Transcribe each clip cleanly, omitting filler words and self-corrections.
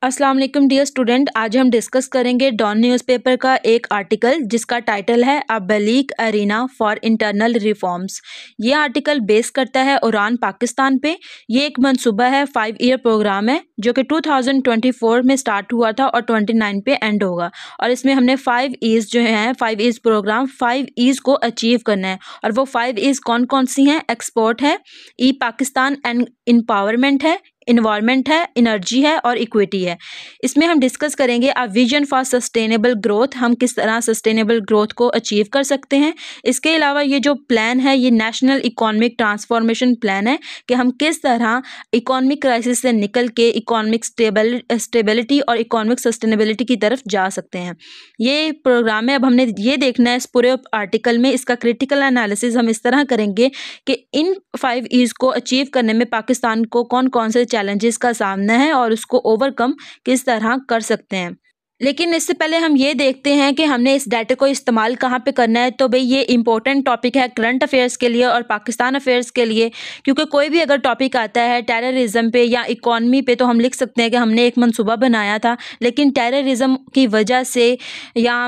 अस्सलाम वालेकुम dear student, आज हम डिस्कस करेंगे डॉन न्यूज़पेपर का एक आर्टिकल जिसका टाइटल है अ बलीग अरीना फॉर इंटरनल रिफॉर्म्स। ये आर्टिकल बेस करता है ईरान पाकिस्तान पे। ये एक मंसूबा है, 5 ईयर प्रोग्राम है जो कि 2024 में स्टार्ट हुआ था और 29 पे एंड होगा। और इसमें हमने 5 ईज जो हैं, 5 ईज प्रोग्राम 5 ईज को अचीव करना है। और वो 5 ईज कौन कौन सी हैं? एक्सपोर्ट है, ई पाकिस्तान एंड एम्पावरमेंट है, इन्वायरमेंट है, एनर्जी है और इक्विटी है। इसमें हम डिस्कस करेंगे a vision for sustainable growth, हम किस तरह सस्टेनेबल ग्रोथ को अचीव कर सकते हैं। इसके अलावा ये जो प्लान है ये नेशनल इकोनॉमिक ट्रांसफॉर्मेशन प्लान है कि हम किस तरह इकोनॉमिक क्राइसिस से निकल के इकोनॉमिक स्टेबिलिटी और इकोनॉमिक सस्टेनेबिलिटी की तरफ जा सकते हैं। ये प्रोग्राम है। अब हमने ये देखना है इस पूरे आर्टिकल में, इसका क्रिटिकल एनालिसिस हम इस तरह करेंगे कि इन 5 ईज को अचीव करने में पाकिस्तान को कौन कौन से चैलेंजेस का सामना है और उसको ओवरकम किस तरह कर सकते हैं। लेकिन इससे पहले हम ये देखते हैं कि हमने इस डाटा को इस्तेमाल कहाँ पे करना है। तो भाई ये इंपॉर्टेंट टॉपिक है करंट अफेयर्स के लिए और पाकिस्तान अफेयर्स के लिए, क्योंकि कोई भी अगर टॉपिक आता है टेररिज्म पे या इकॉनमी पे तो हम लिख सकते हैं कि हमने एक मंसूबा बनाया था, लेकिन टेररिज्म की वजह से या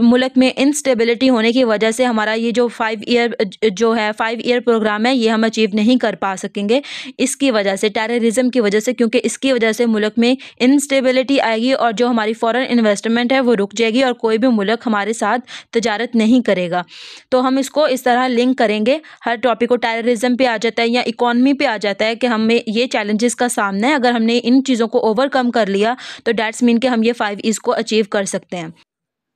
मुल्क में इंस्टेबिलिटी होने की वजह से हमारा ये जो 5 ईयर प्रोग्राम है ये हम अचीव नहीं कर पा सकेंगे। इसकी वजह से, टेररिज्म की वजह से, क्योंकि इसकी वजह से मुल्क में इंस्टेबिलिटी आएगी और जो हमारी फॉरेन इन्वेस्टमेंट है वो रुक जाएगी और कोई भी मुल्क हमारे साथ तजारत नहीं करेगा। तो हम इसको इस तरह लिंक करेंगे। हर टॉपिक को टेररिज्म पे आ जाता है या इकोनॉमी पे आ जाता है कि हमें ये चैलेंजेस का सामना है, अगर हमने इन चीज़ों को ओवरकम कर लिया तो डैट्स मीन कि हम ये 5 इसको अचीव कर सकते हैं।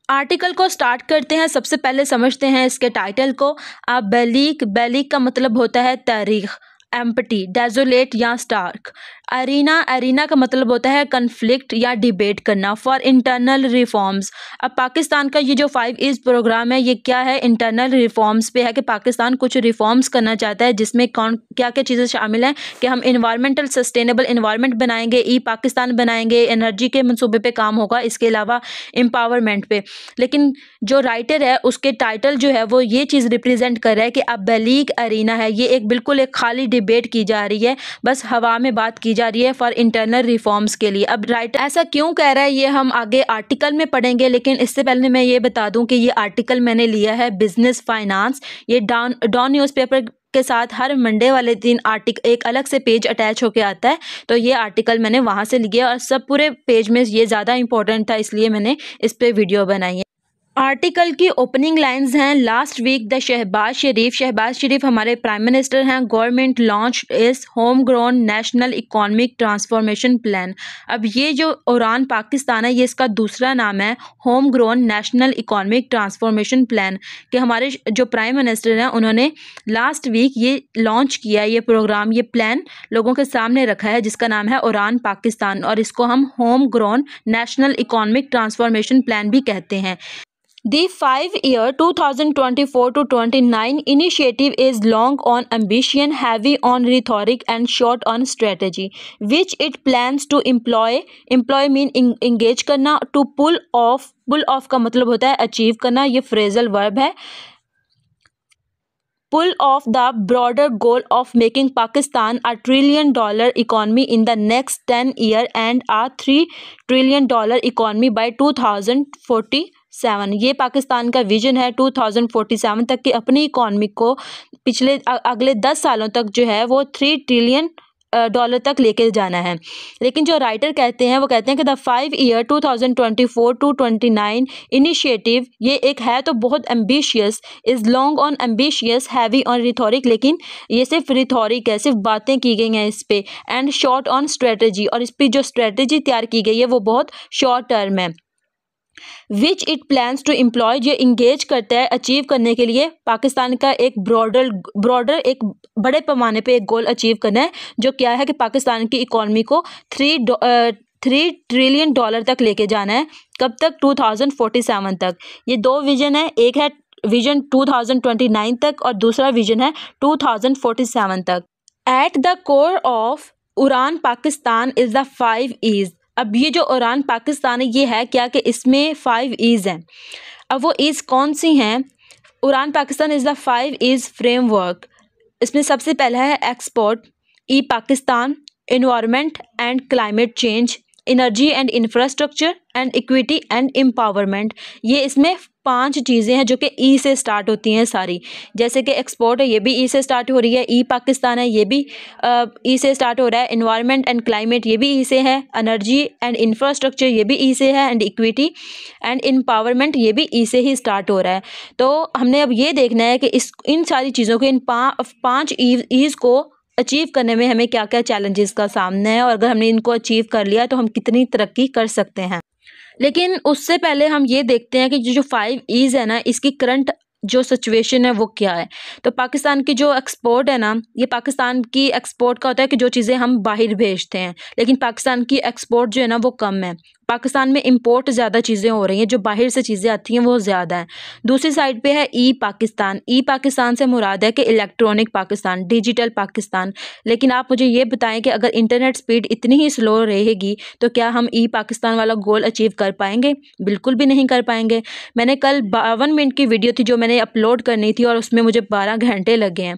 आर्टिकल को स्टार्ट करते हैं। सबसे पहले समझते हैं इसके टाइटल को। आ बैलीग का मतलब होता है तारीख, एम्प्टी, डेजोलेट या स्टार्क। अरीना का मतलब होता है कन्फ्लिक्ट या डिबेट करना। फॉर इंटरनल रिफॉर्म्स, अब पाकिस्तान का ये जो 5 ईज प्रोग्राम है ये क्या है? इंटरनल रिफॉर्म्स पे है कि पाकिस्तान कुछ रिफॉर्म्स करना चाहता है जिसमें कौन क्या क्या चीज़ें शामिल हैं कि हम इन्वायरमेंटल सस्टेनेबल इन्वायरमेंट बनाएंगे, ई पाकिस्तान बनाएंगे, एनर्जी के मनसूबे पे काम होगा, इसके अलावा एम्पावरमेंट पे। लेकिन जो राइटर है उसके टाइटल जो है वो ये चीज़ रिप्रेजेंट कर रहा है कि अब बैलीग अरीना है, ये एक बिल्कुल एक खाली डिबेट की जा रही है, बस हवा में बात की जा रही है फॉर इंटरनल रिफॉर्म्स के लिए। अब राइटर ऐसा क्यों कह रहा है ये हम आगे आर्टिकल में पढ़ेंगे, लेकिन इससे पहले मैं ये बता दूं कि ये आर्टिकल मैंने लिया है बिजनेस फाइनेंस। ये डॉन न्यूज़पेपर के साथ हर मंडे वाले दिन आर्टिकल एक अलग से पेज अटैच होके आता है, तो ये आर्टिकल मैंने वहाँ से लिया और सब पूरे पेज में ये ज़्यादा इंपॉर्टेंट था इसलिए मैंने इस पर वीडियो बनाई है। आर्टिकल की ओपनिंग लाइंस हैं, लास्ट वीक द शहबाज शरीफ हमारे प्राइम मिनिस्टर हैं, गवर्नमेंट लॉन्च इस home grown national economic transformation plan. अब ये जो ईरान पाकिस्तान है ये इसका दूसरा नाम है home grown national economic transformation plan, कि हमारे जो प्राइम मिनिस्टर हैं उन्होंने लास्ट वीक ये लॉन्च किया, ये प्रोग्राम, ये प्लान लोगों के सामने रखा है जिसका नाम है ईरान पाकिस्तान, और इसको हम home grown national economic transformation plan भी कहते हैं। The 5-year 2024 to 29 initiative is long on ambition, heavy on rhetoric and short on strategy, which it plans to employ mean engage करना, to pull off का मतलब होता है achieve करना, ये फ्रेजल वर्ब है। Pull off the broader goal of making Pakistan a $1 trillion economy in the next 10 years and a $3 trillion economy by 2047। ये पाकिस्तान का विजन है 2047 तक की अपनी इकॉनमी को पिछले अगले 10 सालों तक जो है वो $3 ट्रिलियन तक लेके जाना है। लेकिन जो राइटर कहते हैं वो कहते हैं कि द 5-year 2024 to 29 इनिशिएटिव ये एक है तो बहुत ambitious, is long on ambitious, heavy on rhetoric, लेकिन ये सिर्फ रिथोरिक है, सिर्फ बातें की गई हैं इस पे, एंड शॉर्ट ऑन स्ट्रेटजी, और इस पर जो स्ट्रेटजी तैयार की गई है वो बहुत शॉर्ट टर्म है। Which it plans to employ, जो इंगेज करता है अचीव करने के लिए पाकिस्तान का एक ब्रॉडर एक बड़े पैमाने पे एक गोल अचीव करना है, जो क्या है कि पाकिस्तान की इकॉनमी को $3 ट्रिलियन तक लेके जाना है। कब तक? 2047 तक। ये दो विजन है, एक है विजन 2029 तक और दूसरा विजन है 2047 तक। At the core of Uraan Pakistan is the 5 Es. अब ये जो ईरान पाकिस्तान है ये है क्या कि इसमें 5 ईज हैं। अब वो ईज कौन सी हैं? Uraan Pakistan is the 5 Es framework. इसमें सबसे पहला है export, e Pakistan, environment and climate change, energy and infrastructure and equity and empowerment. ये इसमें 5 चीज़ें हैं जो कि ई से स्टार्ट होती हैं सारी। जैसे कि एक्सपोर्ट है, ये भी ई से स्टार्ट हो रही है। ई पाकिस्तान है, ये भी ई से स्टार्ट हो रहा है। एनवायरनमेंट एंड क्लाइमेट, ये भी ई से है। एनर्जी एंड इंफ्रास्ट्रक्चर, ये भी ई से है। एंड इक्विटी एंड एम्पावरमेंट, ये भी ई से ही स्टार्ट हो रहा है। तो हमने अब ये देखना है कि इन सारी चीज़ों को, इन 5 ईज़ को अचीव करने में हमें क्या क्या चैलेंजेस का सामना है, और अगर हमने इनको अचीव कर लिया तो हम कितनी तरक्की कर सकते हैं। लेकिन उससे पहले हम ये देखते हैं कि जो 5 ईज़ है ना, इसकी करंट जो सिचुएशन है वो क्या है। तो पाकिस्तान की जो एक्सपोर्ट है ना, ये पाकिस्तान की एक्सपोर्ट का होता है कि जो चीज़ें हम बाहर भेजते हैं, लेकिन पाकिस्तान की एक्सपोर्ट जो है ना वो कम है। पाकिस्तान में इंपोर्ट ज़्यादा चीज़ें हो रही हैं, जो बाहर से चीज़ें आती हैं वो ज़्यादा हैं। दूसरी साइड पे है ई पाकिस्तान। ई पाकिस्तान से मुराद है कि इलेक्ट्रॉनिक पाकिस्तान, डिजिटल पाकिस्तान। लेकिन आप मुझे ये बताएं कि अगर इंटरनेट स्पीड इतनी ही स्लो रहेगी तो क्या हम ई पाकिस्तान वाला गोल अचीव कर पाएंगे? बिल्कुल भी नहीं कर पाएंगे। मैंने कल 52 मिनट की वीडियो थी जो मैंने अपलोड करनी थी, और उसमें मुझे 12 घंटे लगे हैं।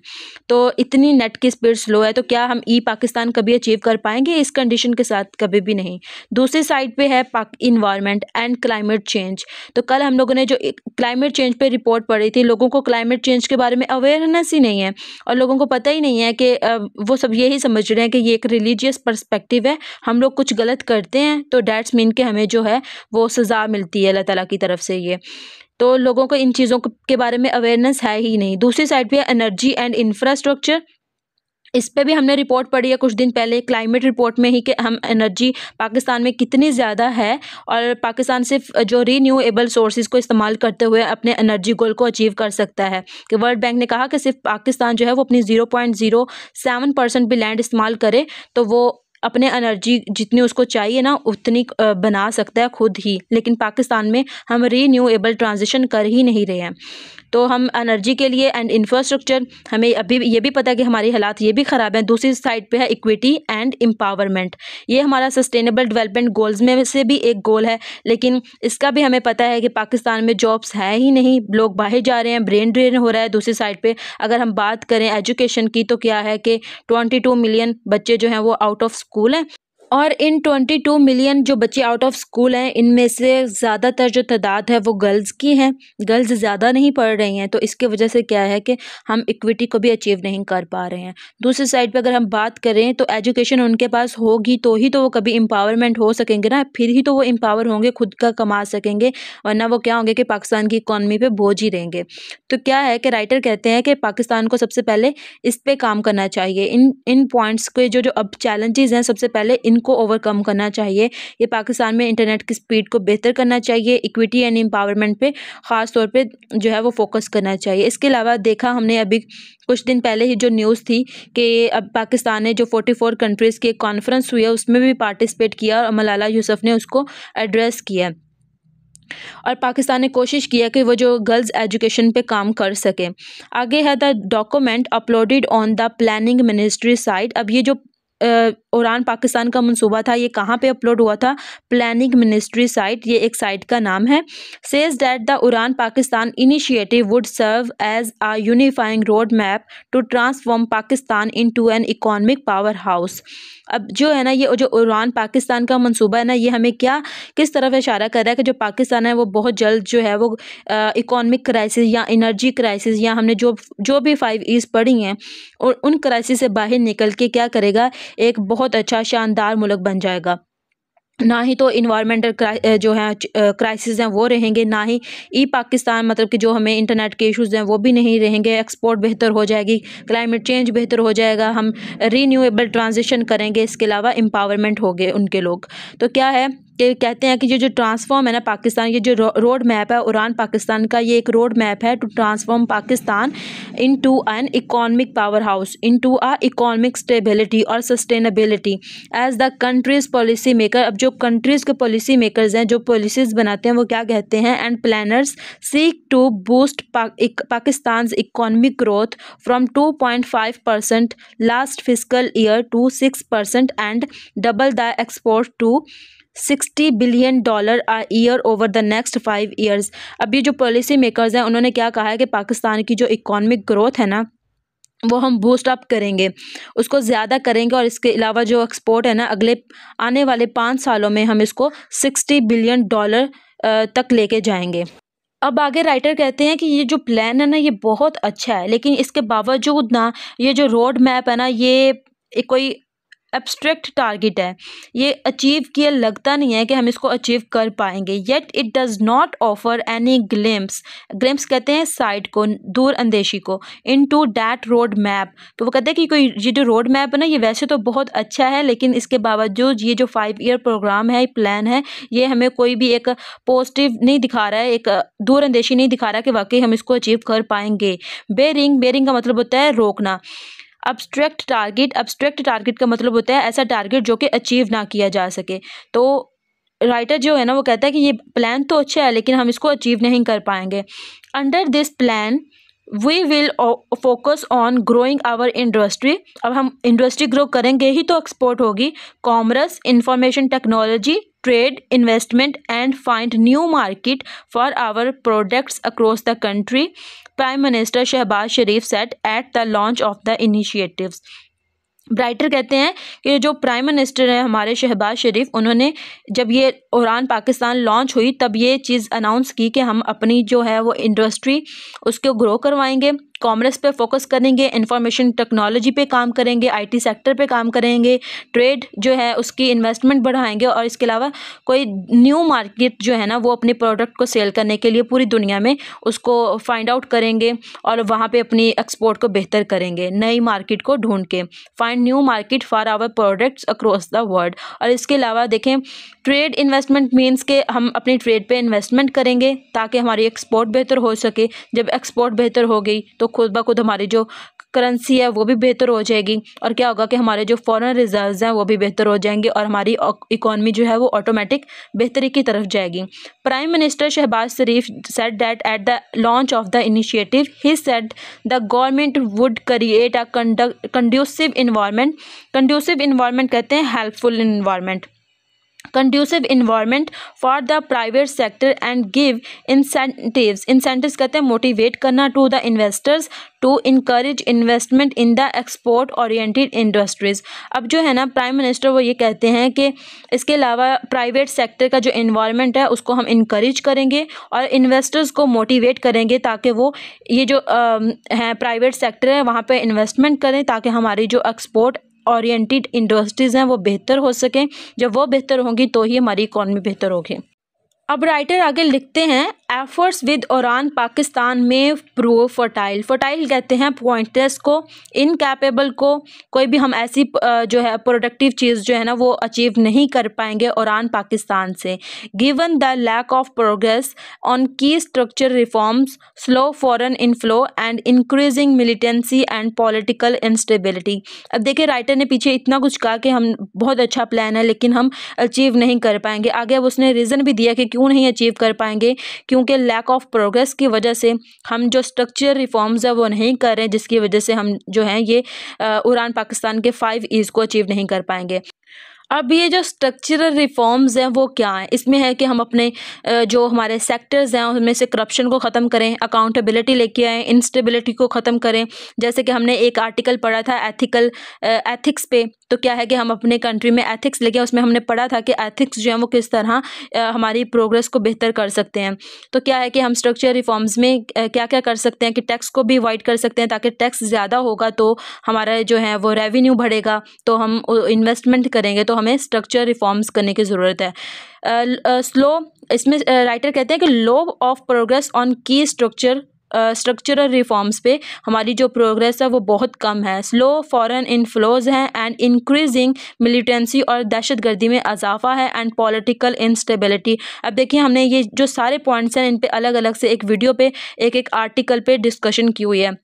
तो इतनी नेट की स्पीड स्लो है, तो क्या हम ई पाकिस्तान कभी अचीव कर पाएंगे इस कंडीशन के साथ? कभी भी नहीं। दूसरी साइड पे है इन्वायरमेंट एंड क्लाइमेट चेंज। तो कल हम लोगों ने जो क्लाइमेट चेंज पे रिपोर्ट पढ़ी थी, लोगों को क्लाइमेट चेंज के बारे में अवेयरनेस ही नहीं है, और लोगों को पता ही नहीं है कि वो सब यही समझ रहे हैं कि ये एक रिलीजियस पर्सपेक्टिव है, हम लोग कुछ गलत करते हैं तो डैट्स मीन कि हमें जो है वो सज़ा मिलती है अल्लाह ताला की तरफ से। ये तो लोगों को इन चीज़ों के बारे में अवेयरनेस है ही नहीं। दूसरी साइड पे एनर्जी एंड इंफ्रास्ट्रक्चर, इस पे भी हमने रिपोर्ट पढ़ी है कुछ दिन पहले क्लाइमेट रिपोर्ट में ही, कि हम एनर्जी पाकिस्तान में कितनी ज़्यादा है, और पाकिस्तान सिर्फ जो रीन्यूएबल सोर्सेज को इस्तेमाल करते हुए अपने एनर्जी गोल को अचीव कर सकता है। कि वर्ल्ड बैंक ने कहा कि सिर्फ पाकिस्तान जो है वो अपनी 0.07% भी लैंड इस्तेमाल करे तो वो अपने एनर्जी जितनी उसको चाहिए ना उतनी बना सकता है खुद ही। लेकिन पाकिस्तान में हम रीन्यूएबल ट्रांजिशन कर ही नहीं रहे हैं। तो हम एनर्जी के लिए एंड इंफ्रास्ट्रक्चर, हमें अभी ये भी पता है कि हमारी हालात ये भी ख़राब हैं। दूसरी साइड पे है इक्विटी एंड एम्पावरमेंट। ये हमारा सस्टेनेबल डेवलपमेंट गोल्स में से भी एक गोल है, लेकिन इसका भी हमें पता है कि पाकिस्तान में जॉब्स है ही नहीं, लोग बाहर जा रहे हैं, ब्रेन ड्रेन हो रहा है। दूसरी साइड पे अगर हम बात करें एजुकेशन की, तो क्या है कि 22 मिलियन बच्चे जो हैं वो आउट ऑफ स्कूल हैं, और इन 22 मिलियन जो बच्चे आउट ऑफ स्कूल हैं, इनमें से ज़्यादातर जो तादाद है वो गर्ल्स की हैं। गर्ल्स ज़्यादा नहीं पढ़ रही हैं, तो इसके वजह से क्या है कि हम इक्विटी को भी अचीव नहीं कर पा रहे हैं। दूसरी साइड पे अगर हम बात करें तो एजुकेशन उनके पास होगी तो ही तो वो कभी एम्पावरमेंट हो सकेंगे ना, फिर ही तो वो एम्पावर होंगे, खुद का कमा सकेंगे, वरना वो क्या होंगे कि पाकिस्तान की इकॉनमी पे बोझ ही रहेंगे। तो क्या है कि राइटर कहते हैं कि पाकिस्तान को सबसे पहले इस पे काम करना चाहिए। इन पॉइंट्स के जो अब चैलेंजेस हैं, सबसे पहले इनको ओवरकम करना चाहिए। ये पाकिस्तान में इंटरनेट की स्पीड को बेहतर करना चाहिए, इक्विटी एंड एम्पावरमेंट पे ख़ास तौर पे जो है वो फोकस करना चाहिए। इसके अलावा देखा हमने अभी कुछ दिन पहले ही जो न्यूज़ थी कि अब पाकिस्तान ने जो 44 कंट्रीज़ की एक कॉन्फ्रेंस हुई है उसमें भी पार्टिसिपेट किया, और मलाला यूसुफ ने उसको एड्रेस किया, और पाकिस्तान ने कोशिश किया कि वो जो गर्ल्स एजुकेशन पे काम कर सके। आगे है the document uploaded on the planning ministry site. अब ये जो उड़ान पाकिस्तान का मंसूबा था, ये कहाँ पे अपलोड हुआ था? प्लानिंग मिनिस्ट्री साइट, ये एक साइट का नाम है। Says that the Uraan Pakistan initiative would serve as a unifying road map to transform Pakistan into an economic powerhouse. अब जो है ना, ये जो उड़ान पाकिस्तान का मंसूबा है ना, ये हमें किस तरफ इशारा कर रहा है कि जो पाकिस्तान है वो बहुत जल्द जो है वो इकोनॉमिक क्राइसिस या एनर्जी क्राइसिस, या हमने जो भी 5 ईज़ पढ़ी हैं, और उन क्राइसिस से बाहर निकल के क्या करेगा, एक बहुत अच्छा शानदार मुल्क बन जाएगा। ना ही तो इन्वायरमेंटल जो है क्राइसिस हैं वो रहेंगे, ना ही ई पाकिस्तान मतलब कि जो हमें इंटरनेट के इश्यूज़ हैं वो भी नहीं रहेंगे, एक्सपोर्ट बेहतर हो जाएगी, क्लाइमेट चेंज बेहतर हो जाएगा, हम रीन्यूएबल ट्रांजिशन करेंगे, इसके अलावा एम्पावरमेंट हो गए उनके लोग। तो क्या है कि कहते हैं कि ये जो ट्रांसफॉर्म है ना पाकिस्तान, ये जो रोड मैप है उड़ान पाकिस्तान का, ये एक रोड मैप है to transform Pakistan into an economic powerhouse, into a economic stability और sustainability as the country's policy maker. अब जो कंट्रीज़ के पॉलिसी मेकर्स हैं, जो पॉलिसीज़ बनाते हैं, वो क्या कहते हैं? And planners seek to boost Pakistan economic growth from 2.5% last physical year to 6% and double the export to $60 billion a year over the next 5 years. अब ये जो पॉलिसी मेकर्स हैं उन्होंने क्या कहा है कि पाकिस्तान की जो इकोनॉमिक ग्रोथ है ना, वो हम बूस्ट अप करेंगे, उसको ज़्यादा करेंगे। और इसके अलावा जो एक्सपोर्ट है ना, अगले आने वाले 5 सालों में हम इसको $60 बिलियन तक लेके जाएंगे। अब आगे राइटर कहते हैं कि ये जो प्लान है ना, ये बहुत अच्छा है, लेकिन इसके बावजूद ना ये जो रोड मैप है ना, ये एक कोई एब्स्ट्रैक्ट टारगेट है। ये अचीव किया लगता नहीं है कि हम इसको अचीव कर पाएंगे। Yet it does not offer any glimpse, glimpse कहते हैं साइड को, दूर अंदेशी को, इन टू डैट रोड मैप। तो वो कहते हैं कि कोई ये जो रोड मैप है ना, ये वैसे तो बहुत अच्छा है, लेकिन इसके बावजूद ये जो 5 ईयर प्रोग्राम है, प्लान है, ये हमें कोई भी एक पॉजिटिव नहीं दिखा रहा है, एक दूर अंदेशी नहीं दिखा रहा कि वाकई हम इसको अचीव कर पाएंगे। बेरिंग, बेरिंग का मतलब होता है रोकना। अब्स्ट्रैक्ट टारगेट, अब्स्ट्रैक्ट टारगेट का मतलब होता है ऐसा टारगेट जो कि अचीव ना किया जा सके। तो राइटर जो है ना, वो कहता है कि ये प्लान तो अच्छा है, लेकिन हम इसको अचीव नहीं कर पाएंगे। Under this plan we will focus on growing our industry. अब हम इंडस्ट्री ग्रो करेंगे ही तो एक्सपोर्ट होगी। Commerce, information technology, trade, investment and find new market for our products across the country, prime minister Shehbaz Sharif said at the launch of the initiatives. Writer कहते हैं कि जो प्राइम मिनिस्टर है हमारे शहबाज शरीफ, उन्होंने जब ये उड़ान पाकिस्तान लॉन्च हुई तब ये चीज़ अनाउंस की कि हम अपनी जो है वो इंडस्ट्री उसको ग्रो करवाएंगे, कॉमर्स पे फोकस करेंगे, इंफॉर्मेशन टेक्नोलॉजी पे काम करेंगे, आईटी सेक्टर पे काम करेंगे, ट्रेड जो है उसकी इन्वेस्टमेंट बढ़ाएंगे, और इसके अलावा कोई न्यू मार्केट जो है ना वो अपने प्रोडक्ट को सेल करने के लिए पूरी दुनिया में उसको फाइंड आउट करेंगे और वहाँ पे अपनी एक्सपोर्ट को बेहतर करेंगे, नई मार्केट को ढूंढ के। Find new market for our products across the world. और इसके अलावा देखें, ट्रेड इन्वेस्टमेंट मीन्स के हम अपनी ट्रेड पे इन्वेस्टमेंट करेंगे ताकि हमारी एक्सपोर्ट बेहतर हो सके। जब एक्सपोर्ट बेहतर हो गई तो खुद ब खुद हमारी जो करेंसी है वो भी बेहतर हो जाएगी, और क्या होगा कि हमारे जो फॉरेन रिजर्व्स हैं वो भी बेहतर हो जाएंगे और हमारी इकॉनमी जो है वो ऑटोमेटिक बेहतरी की तरफ जाएगी। Prime minister Shehbaz Sharif said that at the launch of the initiative he said the government would create a conducive environment. Conducive environment कहते हैं helpful environment, conducive environment for the private sector and give incentives, incentives कहते हैं motivate करना, to the investors to encourage investment in the export oriented industries। अब जो है ना prime minister वो ये कहते हैं कि इसके अलावा प्राइवेट सेक्टर का जो इन्वायरमेंट है उसको हम इनकरेज करेंगे और इन्वेस्टर्स को मोटिवेट करेंगे ताकि वो ये जो है प्राइवेट सेक्टर है वहाँ पे इन्वेस्टमेंट करें ताकि हमारी जो एक्सपोर्ट ओरिएंटेड इंडस्ट्रीज़ हैं वो बेहतर हो सकें। जब वो बेहतर होंगी तो ही हमारी इकॉनमी बेहतर होगी। अब राइटर आगे लिखते हैं, एफर्ट्स विद उड़ान पाकिस्तान में प्रूव फर्टाइल। फर्टाइल कहते हैं पॉइंटलेस को, इनकैपेबल को, कोई भी हम ऐसी जो है प्रोडक्टिव चीज़ जो है ना वो अचीव नहीं कर पाएंगे उड़ान पाकिस्तान से। Given the lack of progress on key structure reforms, slow foreign inflow and increasing militancy and political instability. अब देखिए राइटर ने पीछे इतना कुछ कहा कि हम बहुत अच्छा प्लान है लेकिन हम अचीव नहीं कर पाएंगे। आगे अब उसने रीज़न भी दिया कि क्यों नहीं अचीव कर पाएंगे, क्योंकि लैक ऑफ प्रोग्रेस की वजह से हम जो स्ट्रक्चर रिफॉर्म्स है वो नहीं कर रहे हैं, जिसकी वजह से हम जो हैं ये उड़ान पाकिस्तान के 5 ईज़ को अचीव नहीं कर पाएंगे। अब ये जो स्ट्रक्चरल रिफॉर्म्स हैं वो क्या हैं, इसमें है कि हम अपने जो हमारे सेक्टर्स हैं उनमें से करप्शन को ख़त्म करें, अकाउंटेबिलिटी लेके आएँ, इंस्टेबिलिटी को ख़त्म करें। जैसे कि हमने एक आर्टिकल पढ़ा था एथिक्स पे, तो क्या है कि हम अपने कंट्री में एथिक्स लेके, उसमें हमने पढ़ा था कि एथिक्स जो है वो किस तरह हमारी प्रोग्रेस को बेहतर कर सकते हैं। तो क्या है कि हम स्ट्रक्चर रिफॉर्म्स में क्या क्या कर सकते हैं कि टैक्स को भी अवॉइड कर सकते हैं, ताकि टैक्स ज़्यादा होगा तो हमारा जो है वो रेवेन्यू बढ़ेगा, तो हम इन्वेस्टमेंट करेंगे, तो हमें स्ट्रक्चर रिफॉर्म्स करने की ज़रूरत है। स्लो, इसमें राइटर कहते हैं कि लो ऑफ प्रोग्रेस ऑन की स्ट्रक्चरल रिफॉर्म्स पे हमारी जो प्रोग्रेस है वो बहुत कम है। स्लो फॉरेन इनफ्लोज हैं एंड इंक्रीजिंग मिलिटेंसी, और दहशतगर्दी में इजाफा है, एंड पॉलिटिकल इंस्टेबिलिटी। अब देखिए हमने ये जो सारे पॉइंट्स हैं इन पे अलग अलग से एक वीडियो पे एक आर्टिकल पे डिस्कशन की हुई है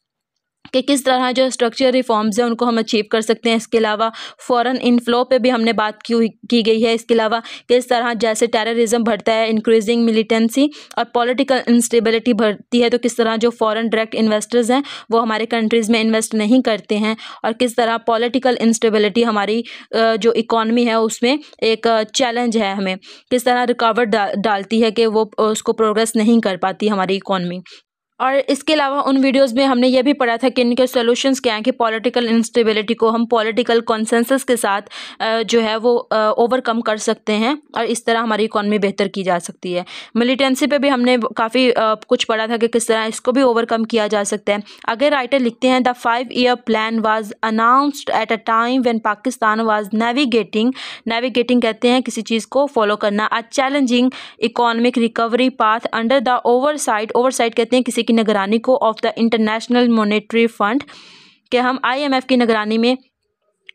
कि किस तरह जो स्ट्रक्चर रिफॉर्म्स हैं उनको हम अचीव कर सकते हैं। इसके अलावा फॉरेन इनफ्लो पे भी हमने बात की गई है। इसके अलावा किस तरह जैसे टेररिज्म बढ़ता है, इंक्रीजिंग मिलिटेंसी और पॉलिटिकल इंस्टेबिलिटी बढ़ती है, तो किस तरह जो फॉरेन डायरेक्ट इन्वेस्टर्स हैं वो हमारे कंट्रीज़ में इन्वेस्ट नहीं करते हैं, और किस तरह पॉलिटिकल इंस्टेबिलिटी हमारी जो इकॉनमी है उसमें एक चैलेंज है, हमें किस तरह रुकावट डालती है कि वो उसको प्रोग्रेस नहीं कर पाती हमारी इकॉनमी। और इसके अलावा उन वीडियोस में हमने ये भी पढ़ा था कि इनके सॉल्यूशंस क्या हैं कि पॉलिटिकल इंस्टेबिलिटी को हम पॉलिटिकल कॉन्सेंसस के साथ जो है वो ओवरकम कर सकते हैं और इस तरह हमारी इकॉनमी बेहतर की जा सकती है। मिलिटेंसी पे भी हमने काफ़ी कुछ पढ़ा था कि किस तरह इसको भी ओवरकम किया जा सकता है। आगे राइटर लिखते हैं, the 5-year plan was announced at a time when Pakistan was navigating कहते हैं किसी चीज़ को फॉलो करना, अ challenging economic recovery path under the oversight कहते हैं किसी की निगरानी को of the international monetary fund, कि हम IMF की निगरानी में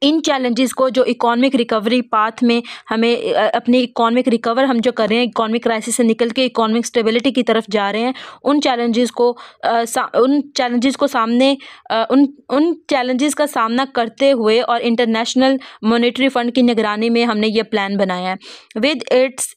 इन चैलेंजेस को जो इकोनॉमिक रिकवरी पाथ में हमें अपनी इकोनॉमिक रिकवर हम जो कर रहे हैं, इकोनॉमिक क्राइसिस से निकल के इकोनॉमिक स्टेबिलिटी की तरफ जा रहे हैं, उन चैलेंजेस का सामना करते हुए और इंटरनेशनल मॉनेटरी फंड की निगरानी में हमने ये प्लान बनाया है। With its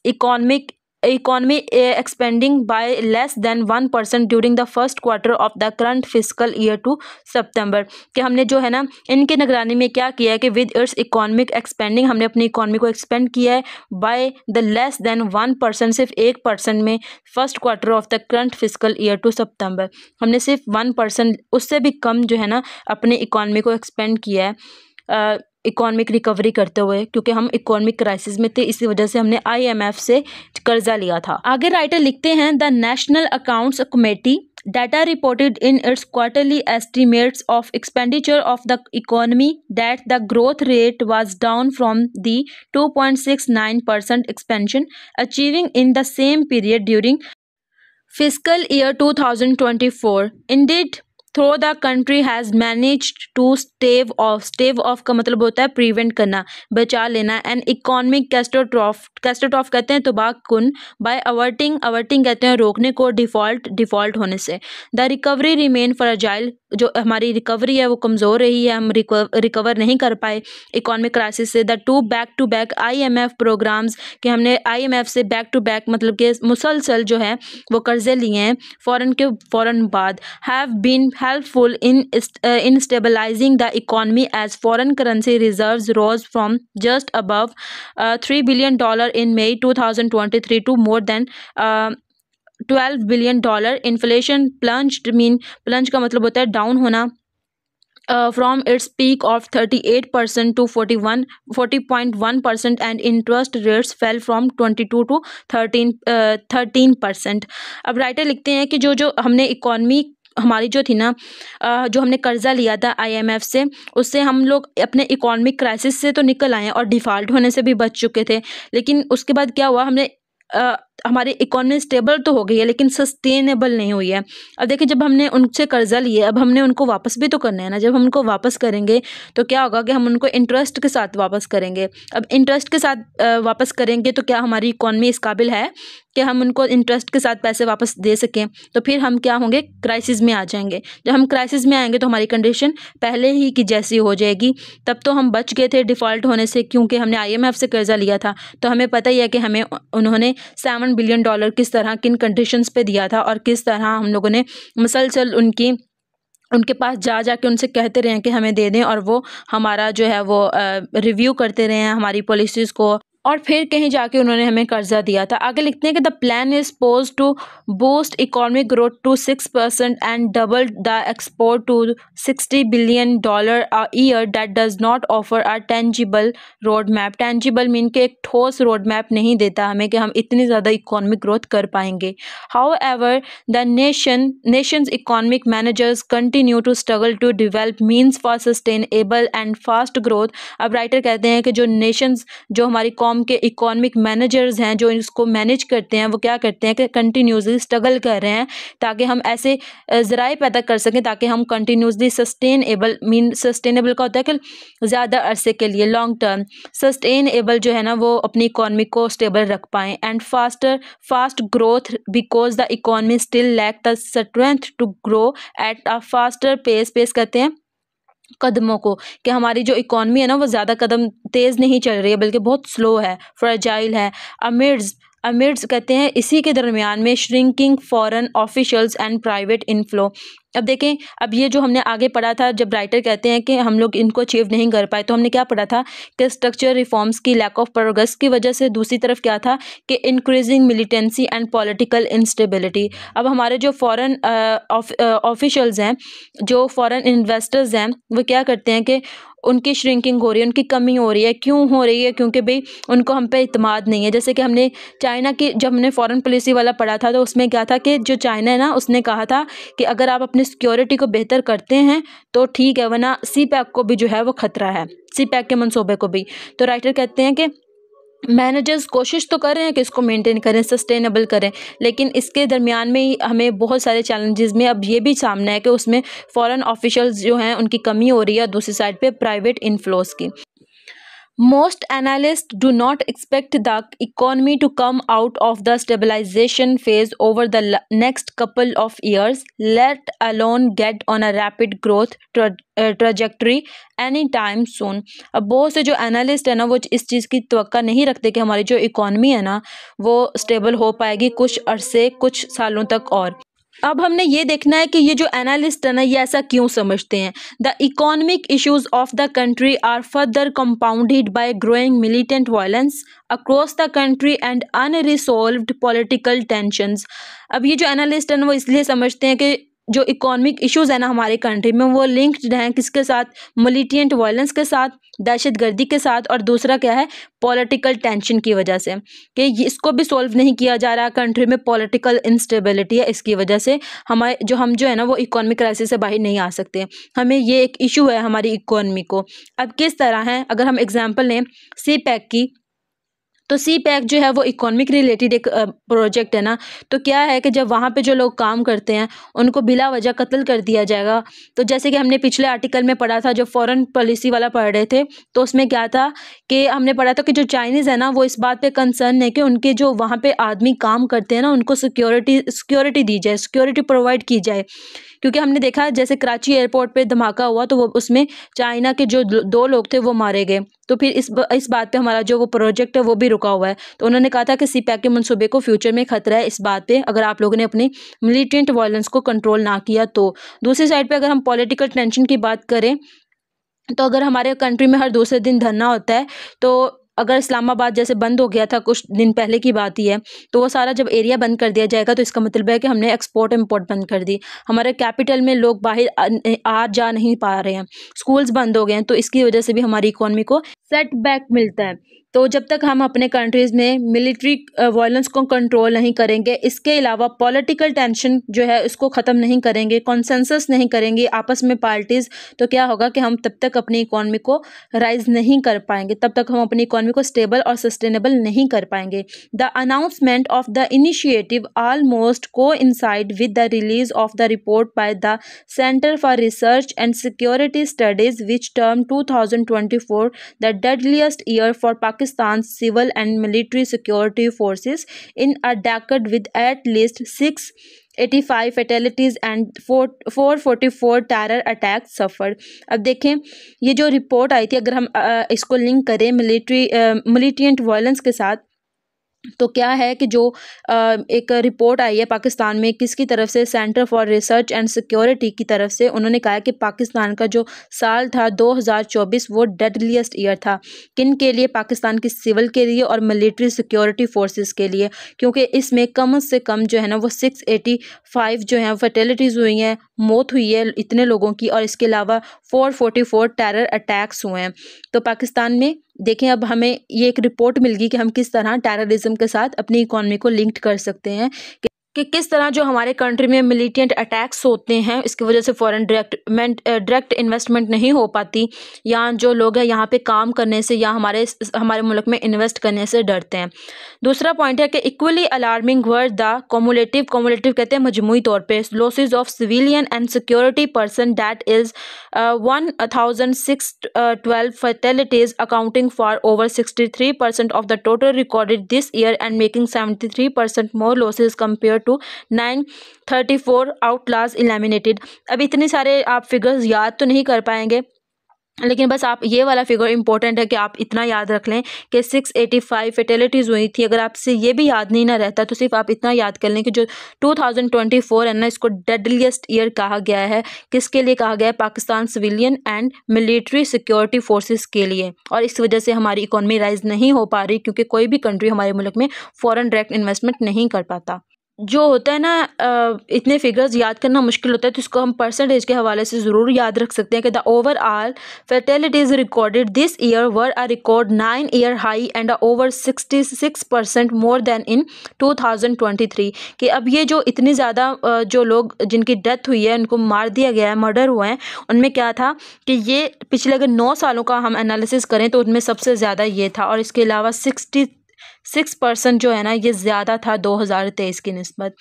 economy expanding by less than 1% during the first quarter of the current fiscal year to September, कि हमने जो है ना इनकी निगरानी में क्या किया है कि विद इट्स इकोनॉमिक एक्सपेंडिंग हमने अपनी इकोनॉमी को एक्सपेंड किया है बाय द लेस देन 1%, सिर्फ 1% में first quarter of the current physical year to सितंबर हमने सिर्फ 1%, उससे भी कम जो है ना अपनी इकोनॉमी को एक्सपेंड किया है इकोनॉमिक रिकवरी करते हुए, क्योंकि हम इकोनॉमिक क्राइसिस में थे, इसी वजह से हमने IMF से कर्जा लिया था। आगे राइटर लिखते हैं, the national accounts committee data reported in its quarterly estimates of expenditure of the economy that the growth rate was down from the 2.69% expansion achieving in the same period during fiscal year 2024. Indeed, through the country has managed to stave off का मतलब होता है prevent करना, बचा लेना, and economic कैस्टोट्रॉफ कहते हैं तबाहकुन, bye अवर्टिंग कहते हैं रोकने को, डिफ़ॉल्ट होने से। द रिकवरी रिमेन फ्रेजाइल, जो हमारी रिकवरी है वो कमज़ोर रही है, हम रिकवर नहीं कर पाए इकोनॉमिक क्राइसिस से। The back to back IMF programs, कि हमने IMF से बैक टू बैक मतलब कि मुसलसल जो है वो कर्जे लिए हैं फ़ौरन बाद, have been helpful in stabilizing the economy as foreign currency reserves rose from just above $3 billion in May 2023 to more than $12 billion. Inflation plunge का मतलब होता है डाउन होना, from its peak of 38% to 40.1%, and interest rates fell from 22 to 13%. अब writer लिखते हैं कि जो हमने इकॉनमी हमारी जो थी ना, जो हमने कर्जा लिया था IMF से, उससे हम लोग अपने इकोनॉमिक क्राइसिस से तो निकल आए हैं और डिफ़ॉल्ट होने से भी बच चुके थे, लेकिन उसके बाद क्या हुआ, हमने हमारी इकोनॉमी स्टेबल तो हो गई है लेकिन सस्टेनेबल नहीं हुई है। अब देखिए, जब हमने उनसे कर्जा लिए, अब हमने उनको वापस भी तो करना है ना। जब हम उनको वापस करेंगे तो क्या होगा कि हम उनको इंटरेस्ट के साथ वापस करेंगे। अब इंटरेस्ट के साथ वापस करेंगे तो क्या हमारी इकोनॉमी इस काबिल है कि हम उनको इंटरेस्ट के साथ पैसे वापस दे सकें? तो फिर हम क्या होंगे, क्राइसिस में आ जाएंगे। जब हम क्राइसिस में आएंगे तो हमारी कंडीशन पहले ही की जैसी हो जाएगी। तब तो हम बच गए थे डिफ़ॉल्ट होने से, क्योंकि हमने IMF से कर्जा लिया था। तो हमें पता ही है कि हमें उन्होंने $7 बिलियन किस तरह किन कंडीशंस पे दिया था, और किस तरह हम लोगों ने मुसलसल उनके पास जाके उनसे कहते रहे कि हमें दे दें, और वो हमारा जो है वो रिव्यू करते रहे हैं हमारी पॉलिसीज़ को, और फिर कहीं जाके उन्होंने हमें कर्जा दिया था। आगे लिखते हैं कि the plan is poised to boost economic growth to 6% and double the export to $60 billion a year that does not offer a tangible road map. Tangible mean के एक ठोस रोड मैप नहीं देता हमें कि हम इतनी ज़्यादा इकोनॉमिक ग्रोथ कर पाएंगे। However the nation's economic managers continue to struggle to develop means for sustainable and fast growth. अब राइटर कहते हैं कि जो नेशंस, जो हमारी कौम के इकोनॉमिक मैनेजर्स हैं, जो इसको मैनेज करते हैं, वो क्या करते हैं कि कंटिन्यूसली स्ट्रगल कर रहे हैं ताकि हम ऐसे ज़राए पैदा कर सकें ताकि हम कंटिन्यूसली सस्टेनेबल का होता है कि ज़्यादा अरसे के लिए, लॉन्ग टर्म सस्टेनेबल जो है ना वो अपनी इकोनॉमी को स्टेबल रख पाएँ। And fast growth because the economy still lack the strength to grow at a faster pace कहते हैं कदमों को, कि हमारी जो इकोनॉमी है ना वो ज़्यादा कदम तेज़ नहीं चल रही है बल्कि बहुत स्लो है, फ्रेजाइल है। अमिड्स कहते हैं इसी के दरमियान में shrinking foreign officials and private inflow. अब देखें, अब ये जो हमने आगे पढ़ा था, जब राइटर कहते हैं कि हम लोग इनको अचीव नहीं कर पाए, तो हमने क्या पढ़ा था कि स्ट्रक्चर रिफॉर्म्स की लैक ऑफ प्रोग्रेस की वजह से। दूसरी तरफ क्या था कि increasing militancy and political instability. अब हमारे जो फॉरेन ऑफिशियल्स हैं, जो फॉरेन इन्वेस्टर्स हैं, वो क्या करते हैं कि उनकी श्रिंकिंग हो रही है, उनकी कमी हो रही है। क्यों हो रही है? क्योंकि भाई उनको हम पे इत्मीनान नहीं है। जैसे कि हमने चाइना की, जब हमने फॉरेन पॉलिसी वाला पढ़ा था, तो उसमें क्या था कि जो चाइना है ना, उसने कहा था कि अगर आप अपनी सिक्योरिटी को बेहतर करते हैं तो ठीक है, वरना सी पैक को भी जो है वो खतरा है, सी पैक के मंसूबे को भी। तो राइटर कहते हैं कि मैनेजर्स कोशिश तो कर रहे हैं कि इसको मेंटेन करें, सस्टेनेबल करें, लेकिन इसके दरमियान में ही हमें बहुत सारे चैलेंजेस में अब ये भी सामना है कि उसमें फॉरेन ऑफिशियल्स जो हैं उनकी कमी हो रही है, दूसरी साइड पे प्राइवेट इनफ्लोस की। Most analysts do not expect the economy to come out of the stabilization phase over the next couple of years, let alone get on a rapid growth trajectory anytime soon। अब बहुत से जो analyst है ना, वो इस चीज़ की तवक्का नहीं रखते कि हमारी जो इकॉनमी है ना वो स्टेबल हो पाएगी कुछ अरसे, कुछ सालों तक। और अब हमने ये देखना है कि ये जो एनालिस्ट है ना, ये ऐसा क्यों समझते हैं। The economic issues of the country are further compounded by growing militant violence across the country and unresolved political tensions. अब ये जो एनालिस्ट है ना, वो इसलिए समझते हैं कि जो इकोनॉमिक इश्यूज है ना हमारे कंट्री में, वो लिंक्ड हैं किसके साथ? मिलिटेंट वायलेंस के साथ, दहशतगर्दी के साथ, और दूसरा क्या है? पॉलिटिकल टेंशन की वजह से, कि इसको भी सॉल्व नहीं किया जा रहा। कंट्री में पॉलिटिकल इंस्टेबिलिटी है, इसकी वजह से हमारे जो है ना वो इकोनॉमिक क्राइसिस से बाहर नहीं आ सकते। हमें ये एक इशू है हमारी इकोनॉमी को। अब किस तरह है, अगर हम एग्जांपल लें सी पैक की, तो सी पैक जो है वो इकोनॉमिक रिलेटेड एक प्रोजेक्ट है ना। तो क्या है कि जब वहाँ पे जो लोग काम करते हैं उनको बिला वजह कत्ल कर दिया जाएगा। तो जैसे कि हमने पिछले आर्टिकल में पढ़ा था, जब फॉरेन पॉलिसी वाला पढ़ रहे थे, तो उसमें क्या था कि हमने पढ़ा था कि जो चाइनीज़ है ना, वो इस बात पे कंसर्न है कि उनके जो वहाँ पे आदमी काम करते हैं ना, उनको सिक्योरिटी दी जाए, सिक्योरिटी प्रोवाइड की जाए। क्योंकि हमने देखा जैसे कराची एयरपोर्ट पे धमाका हुआ, तो वो उसमें चाइना के जो दो लोग थे वो मारे गए। तो फिर इस बात पे हमारा जो वो प्रोजेक्ट है वो भी रुका हुआ है। तो उन्होंने कहा था कि सी पैक के मंसूबे को फ्यूचर में खतरा है इस बात पे, अगर आप लोगों ने अपनी मिलिटेंट वायलेंस को कंट्रोल ना किया तो। दूसरी साइड पे अगर हम पॉलिटिकल टेंशन की बात करें, तो अगर हमारे कंट्री में हर दूसरे दिन धरना होता है, तो अगर इस्लामाबाद जैसे बंद हो गया था, कुछ दिन पहले की बात ही है, तो वो सारा जब एरिया बंद कर दिया जाएगा, तो इसका मतलब है कि हमने एक्सपोर्ट इम्पोर्ट बंद कर दी। हमारे कैपिटल में लोग बाहर आ जा नहीं पा रहे हैं, स्कूल्स बंद हो गए हैं, तो इसकी वजह से भी हमारी इकोनॉमी को सेटबैक मिलता है। तो जब तक हम अपने कंट्रीज़ में मिलिट्री वायलेंस को कंट्रोल नहीं करेंगे, इसके अलावा पॉलिटिकल टेंशन जो है इसको ख़त्म नहीं करेंगे, कॉन्सेंसस नहीं करेंगे आपस में पार्टीज़, तो क्या होगा कि हम तब तक अपनी इकोनॉमी को राइज नहीं कर पाएंगे, तब तक हम अपनी इकोनॉमी को स्टेबल और सस्टेनेबल नहीं कर पाएंगे। The announcement of the initiative almost coincide with the release of the report by the centre for research and security studies which term 2024 the deadliest year for Pakistan's civil and military security forces in a decade, with at least 685 fatalities and 444 terror attacks suffered। अब देखें ये जो report आई थी, अगर हम इसको link करें militant violence के साथ, तो क्या है कि जो एक रिपोर्ट आई है पाकिस्तान में, किसकी तरफ से? Centre for research and security की तरफ से। उन्होंने कहा है कि पाकिस्तान का जो साल था 2024 वो डेडलीस्ट ईयर था। किन के लिए? पाकिस्तान की सिविल के लिए और मिलिट्री सिक्योरिटी फोर्सेस के लिए, क्योंकि इसमें कम से कम जो है ना वो 685 जो है फर्टिलिटीज़ हुई हैं, मौत हुई है इतने लोगों की, और इसके अलावा 444 टेरर अटैक्स हुए हैं। तो पाकिस्तान में देखें, अब हमें ये एक रिपोर्ट मिल गई कि हम किस तरह टेररिज्म के साथ अपनी इकोनॉमी को लिंक्ड कर सकते हैं, कि किस तरह जो हमारे कंट्री में मिलिटेंट अटैक्स होते हैं, इसकी वजह से फॉरेन डायरेक्ट इन्वेस्टमेंट नहीं हो पाती, या जो लोग हैं यहाँ पे काम करने से या हमारे मुल्क में इन्वेस्ट करने से डरते हैं। दूसरा पॉइंट है कि equally alarming were the cumulative कहते हैं मजमूई तौर पे losses of civilian and security person, that is 1612 fatalities accounting for over 63% of the total recorded this year and making 73% more losses compared to 934 outlaws eliminated. अब इतने सारे आप figures याद तो नहीं कर पाएंगे, लेकिन बस आप ये वाला फिगर इंपॉर्टेंट है कि आप इतना याद रख लें कि 685 फेटेलिटीज़ हुई थी। अगर आपसे ये भी याद नहीं ना रहता तो सिर्फ आप इतना याद कर लें कि जो 2024 है ना, इसको डेडलीस्ट ईयर कहा गया है। किसके लिए कहा गया है? Pakistan civilian and military security forces के लिए। और इस वजह से हमारी इकोनॉमी राइज नहीं हो पा रही, क्योंकि कोई भी कंट्री हमारे मुल्क में फॉरेन डायरेक्ट इन्वेस्टमेंट नहीं कर पाता। जो होता है ना, इतने फिगर्स याद करना मुश्किल होता है, तो इसको हम परसेंटेज के हवाले से ज़रूर याद रख सकते हैं कि the overall fatalities recorded this year were a record 9-year high and over 66% more than in 2023। कि अब ये जो इतनी ज़्यादा जो लोग जिनकी डेथ हुई है, उनको मार दिया गया है, मर्डर हुए हैं, उनमें क्या था कि ये पिछले अगर 9 सालों का हम एनालिसिस करें तो उनमें सबसे ज़्यादा ये था। और इसके अलावा 6% जो है ना, ये ज़्यादा था 2023 की निस्बत।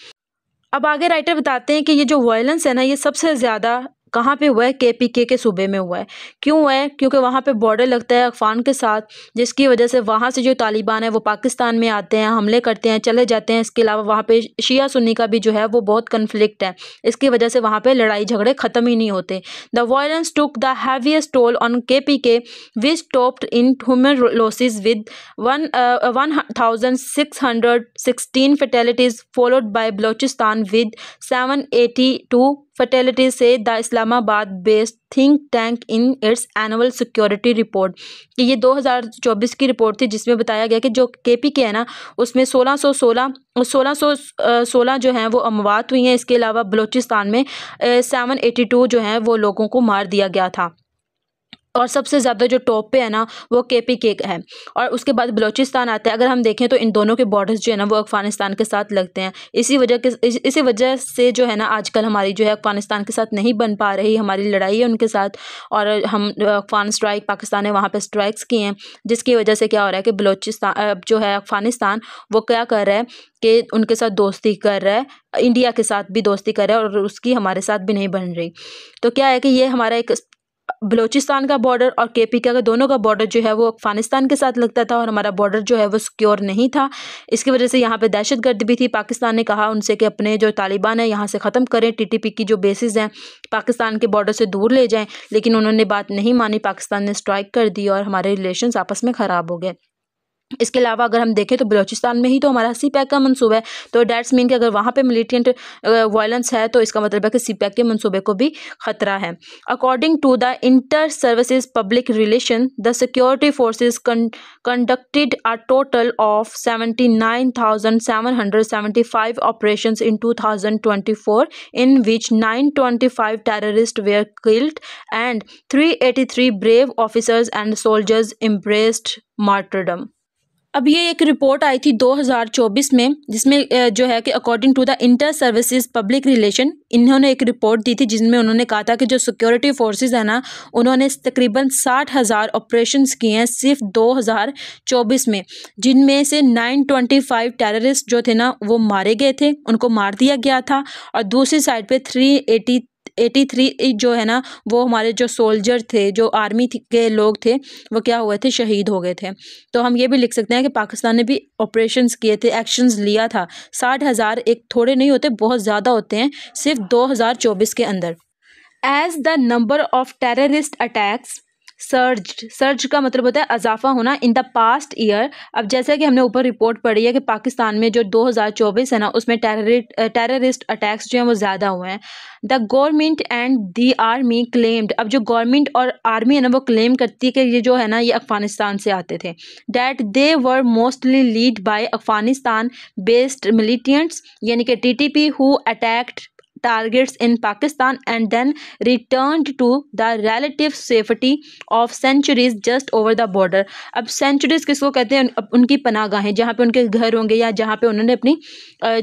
अब आगे राइटर बताते हैं कि ये जो वायलेंस है ना, ये सबसे ज़्यादा कहाँ पे हुआ है? केपीके के सूबे में हुआ है। क्यों हुआ है? क्योंकि वहाँ पे बॉर्डर लगता है अफ़गान के साथ, जिसकी वजह से वहाँ से जो तालिबान है वो पाकिस्तान में आते हैं, हमले करते हैं, चले जाते हैं। इसके अलावा वहाँ पे शिया सुन्नी का भी जो है वो बहुत कन्फ्लिक्ट है। इसकी वजह से वहाँ पे लड़ाई झगड़े ख़त्म ही नहीं होते। The violence took the heaviest toll on KPK which topped in human losses with 1616 fatalities, followed by Balochistan with 782 fatalities, say the Islamabad-based think tank in its annual security report। कि ये 2024 की रिपोर्ट थी, जिसमें बताया गया कि जो KPK है ना, उसमें 1616 जो हैं वो अमवात हुई हैं। इसके अलावा बलूचिस्तान में 782 जो हैं वो लोगों को मार दिया गया था। और सबसे ज़्यादा जो टॉप पे है ना, वो केपीके है, और उसके बाद बलूचिस्तान आता है। अगर हम देखें तो इन दोनों के बॉर्डर्स जो है ना, वो अफ़गानिस्तान के साथ लगते हैं। इसी वजह से जो है ना, आजकल हमारी जो है अफ़गानिस्तान के साथ नहीं बन पा रही, हमारी लड़ाई है उनके साथ। और हम अफ़गान स्ट्राइक, पाकिस्तान ने वहाँ पे स्ट्राइक्स किए हैं, जिसकी वजह से क्या हो रहा है कि बलूचिस्तान जो है अफ़गानिस्तान, वो क्या कर रहा है कि उनके साथ दोस्ती कर रहा है, इंडिया के साथ भी दोस्ती कर रहा है, और उसकी हमारे साथ भी नहीं बन रही। तो क्या है कि ये हमारा एक बलूचिस्तान का बॉर्डर और केपीके का दोनों का बॉर्डर जो है वो अफ़गानिस्तान के साथ लगता था, और हमारा बॉर्डर जो है वो सिक्योर नहीं था। इसकी वजह से यहाँ पे दहशतगर्द भी थी। पाकिस्तान ने कहा उनसे कि अपने जो तालिबान है यहाँ से ख़त्म करें, टीटीपी की जो बेसिस हैं पाकिस्तान के बॉर्डर से दूर ले जाएं, लेकिन उन्होंने बात नहीं मानी। पाकिस्तान ने स्ट्राइक कर दी और हमारे रिलेशंस आपस में ख़राब हो गए। इसके अलावा अगर हम देखें तो बलूचिस्तान में ही तो हमारा सी पैक का मंसूबा है, तो डैट्स मीन कि अगर वहाँ पे मिलिटेंट वायलेंस है तो इसका मतलब है कि सी पैक के मंसूबे को भी ख़तरा है। According to the inter services public relation, the security forces conducted a total of 79,775 operations in 2024, in which 925 terrorists were killed and 383 brave officers and soldiers embraced martyrdom। अब ये एक रिपोर्ट आई थी 2024 में, जिसमें जो है कि according to the inter services public relation, इन्होंने एक रिपोर्ट दी थी जिसमें उन्होंने कहा था कि जो सिक्योरिटी फोर्सेस है ना, उन्होंने तकरीबन 60,000 ऑपरेशंस किए हैं सिर्फ 2024 में, जिनमें से 925 टेररिस्ट जो थे ना वो मारे गए थे, उनको मार दिया गया था। और दूसरी साइड पे 383 जो है ना, वो हमारे जो सोल्जर थे, जो आर्मी के लोग थे, वो क्या हुए थे? शहीद हो गए थे। तो हम ये भी लिख सकते हैं कि पाकिस्तान ने भी ऑपरेशंस किए थे, एक्शंस लिया था। 60,000 एक थोड़े नहीं होते, बहुत ज़्यादा होते हैं सिर्फ 2024 के अंदर। As the number of terrorist attacks surge का मतलब होता है अजाफा होना इन द पास्ट ईयर। अब जैसे कि हमने ऊपर रिपोर्ट पढ़ी है कि पाकिस्तान में जो 2024 है ना, उसमें टेररिस्ट अटैक्स जो हैं वो ज़्यादा हुए हैं। The government and the army claimed, अब जो गवर्नमेंट और आर्मी है ना, वो क्लेम करती है कि ये जो है ना, ये अफगानिस्तान से आते थे। That they were mostly lead by Afghanistan based militants, यानी कि TTP, who attacked targets in Pakistan and then returned to the relative safety of sanctuaries just over the border। अब sanctuaries किसको कहते हैं? उनकी पनाहगाहें, जहाँ पे उनके घर होंगे या जहाँ पे उन्होंने अपनी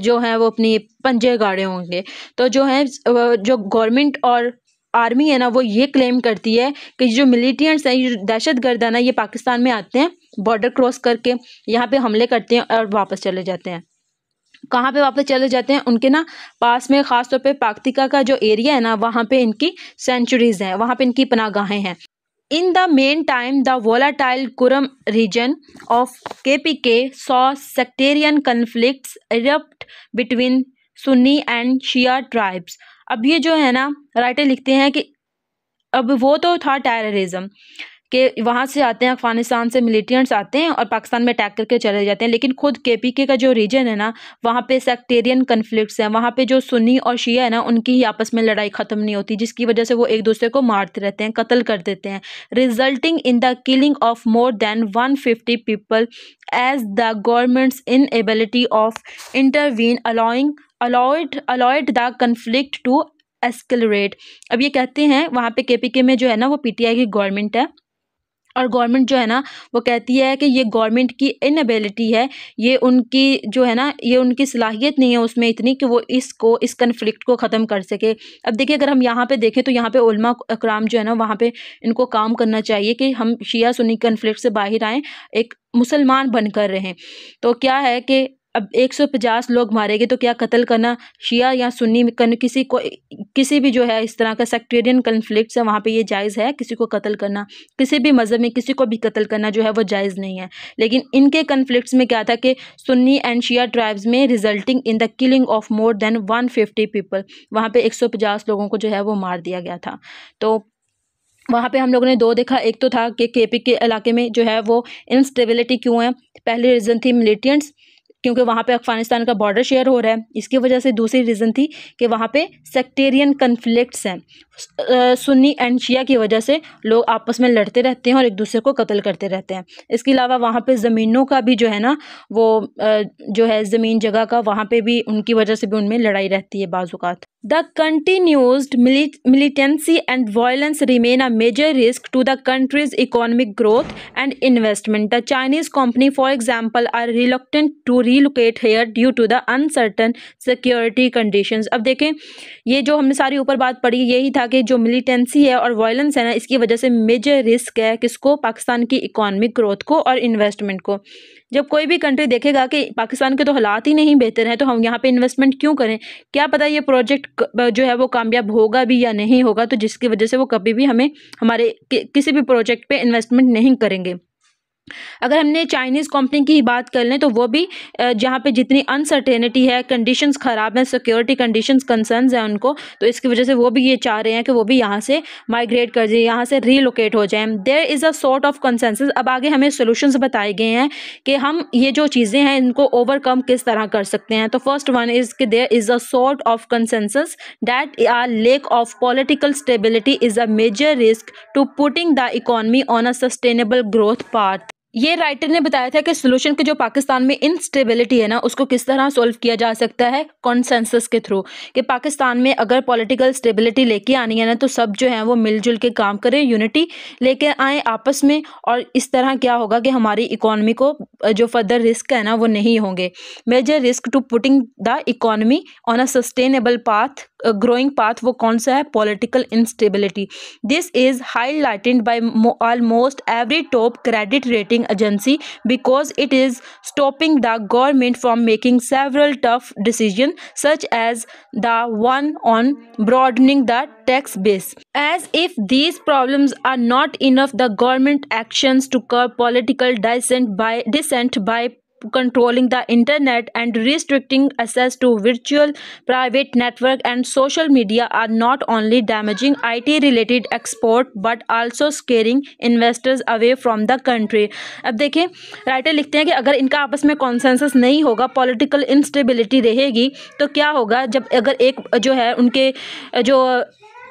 जो है वो अपनी पंजे गाड़े होंगे। तो जो है जो गवर्नमेंट और आर्मी है ना, वो ये क्लेम करती है कि जो मिलिटेंट्स हैं, ये दहशतगर्द है ना, ये पाकिस्तान में आते हैं, बॉर्डर क्रॉस करके यहाँ पे हमले करते हैं और वापस चले जाते हैं। कहाँ पे वापस चले जाते हैं? उनके ना पास में, ख़ास तौर पे पाक्तिका का जो एरिया है ना, वहाँ पे इनकी सेंचुरीज हैं, वहाँ पे इनकी पनाहगाहें हैं। In the meantime, the volatile Kuram region of KPK saw sectarian conflicts erupt between Sunni and Shia tribes। अब ये जो है ना, राइटर लिखते हैं कि अब वो तो था टेररिज्म कि वहाँ से आते हैं, अफगानिस्तान से मिलिटेंट्स आते हैं और पाकिस्तान में अटैक करके चले जाते हैं। लेकिन खुद केपीके का जो रीजन है ना, वहाँ पे सेक्टेरियन कन्फ्लिक्ट्स हैं, वहाँ पे जो सुन्नी और शिया है ना, उनकी ही आपस में लड़ाई ख़त्म नहीं होती, जिसकी वजह से वो एक दूसरे को मारते रहते हैं, कत्ल कर देते हैं, resulting in the killing of more than 150 people as the government's inability of intervene allowed the conflict to escalate. अब ये कहते हैं वहाँ पे केपीके में जो है ना, वो पीटीआई की गवर्नमेंट है, और गवर्नमेंट जो है ना वो कहती है कि ये गवर्नमेंट की इनएबिलिटी है, ये उनकी जो है ना, ये उनकी सलाहियत नहीं है उसमें इतनी कि वो इस कन्फ्लिक्ट को ख़त्म कर सके। अब देखिए, अगर हम यहाँ पे देखें तो यहाँ पे उलमा अकराम जो है ना, वहाँ पे इनको काम करना चाहिए कि हम शिया सुन्नी कन्फ्लिक्ट से बाहर आएँ, एक मुसलमान बनकर रहें। तो क्या है कि अब 150 लोग मारे गए, तो क्या कत्ल करना शिया या सुन्नी में किसी को, किसी भी जो है इस तरह का सेक्टेरियन कन्फ्लिक्ट्स है वहाँ पे ये जायज़ है, किसी को कत्ल करना, किसी भी मज़हब में किसी को भी कत्ल करना जो है वो जायज़ नहीं है। लेकिन इनके कन्फ्लिक्ट्स में क्या था कि सुन्नी एंड शिया ट्राइब्स में resulting in the killing of more than 150 people, वहाँ पे 150 लोगों को जो है वो मार दिया गया था। तो वहाँ पे हम लोगों ने दो देखा, एक तो था कि केपी के इलाके में जो है वो इंस्टेबिलिटी क्यों है। पहली रीज़न थी मिलिटेंट्स, क्योंकि वहाँ पे अफगानिस्तान का बॉर्डर शेयर हो रहा है, इसकी वजह से। दूसरी रीज़न थी कि वहाँ पे सेक्टेरियन कन्फ्लिक्ट्स हैं, सुन्नी एंड शिया की वजह से लोग आपस में लड़ते रहते हैं और एक दूसरे को कत्ल करते रहते हैं। इसके अलावा वहाँ पे ज़मीनों का भी जो है ना, वो जो है ज़मीन जगह का, वहाँ पे भी उनकी वजह से भी उनमें लड़ाई रहती है बाज़ औक़ात। The continued militancy and violence remain a major risk to the country's economic growth and investment. The Chinese company, for example, are reluctant to relocate here due to the uncertain security conditions. अब देखें, ये जो हमने सारी ऊपर बात पढ़ी, यही था कि जो मिलिटेंसी है और वायलेंस है ना, इसकी वजह से मेजर रिस्क है किसको, पाकिस्तान की इकोनॉमिक ग्रोथ को और इन्वेस्टमेंट को। जब कोई भी कंट्री देखेगा कि पाकिस्तान के तो हालात ही नहीं बेहतर हैं, तो हम यहाँ पे इन्वेस्टमेंट क्यों करें, क्या पता ये प्रोजेक्ट जो है वो कामयाब होगा भी या नहीं होगा, तो जिसकी वजह से वो कभी भी हमें हमारे किसी भी प्रोजेक्ट पे इन्वेस्टमेंट नहीं करेंगे। अगर हमने चाइनीज़ कंपनी की बात कर लें तो वो भी जहाँ पे जितनी अनसर्टेनिटी है, कंडीशंस ख़राब हैं, सिक्योरिटी कंडीशंस कंसर्न्स हैं उनको, तो इसकी वजह से वो भी ये चाह रहे हैं कि वो भी यहाँ से माइग्रेट कर जाए, यहाँ से रीलोकेट हो जाएं। There is a sort of consensus. अब आगे हमें सोल्यूशंस बताए गए हैं कि हम ये जो चीज़ें हैं इनको ओवरकम किस तरह कर सकते हैं। तो फर्स्ट वन इज़ कि there is a sort of consensus that a lack of political stability is a major risk to putting the economy on a sustainable growth path. ये राइटर ने बताया था कि सोल्यूशन के जो पाकिस्तान में इंस्टेबिलिटी है ना, उसको किस तरह सॉल्व किया जा सकता है, कॉन्सेंसस के थ्रू। कि पाकिस्तान में अगर पॉलिटिकल स्टेबिलिटी लेके आनी है ना, तो सब जो है वो मिलजुल के काम करें, यूनिटी लेके आए आपस में, और इस तरह क्या होगा कि हमारी इकोनॉमी को जो फर्दर रिस्क है ना वो नहीं होंगे। Major risk to putting the economy on a sustainable path, growing path, वो कौन सा है, political instability. This is highlighted by almost every top credit rating agency because it is stopping the government from making several tough decisions such as the one on broadening the tax base. As if these problems are not enough, the government actions to curb political dissent by controlling the internet and restricting access to virtual private network and social media are not only damaging IT related export but also scaring investors away from the country. अब देखें, writer लिखते हैं कि अगर इनका आपस में consensus नहीं होगा, पॉलिटिकल इंस्टेबिलिटी रहेगी, तो क्या होगा, जब अगर एक जो है उनके जो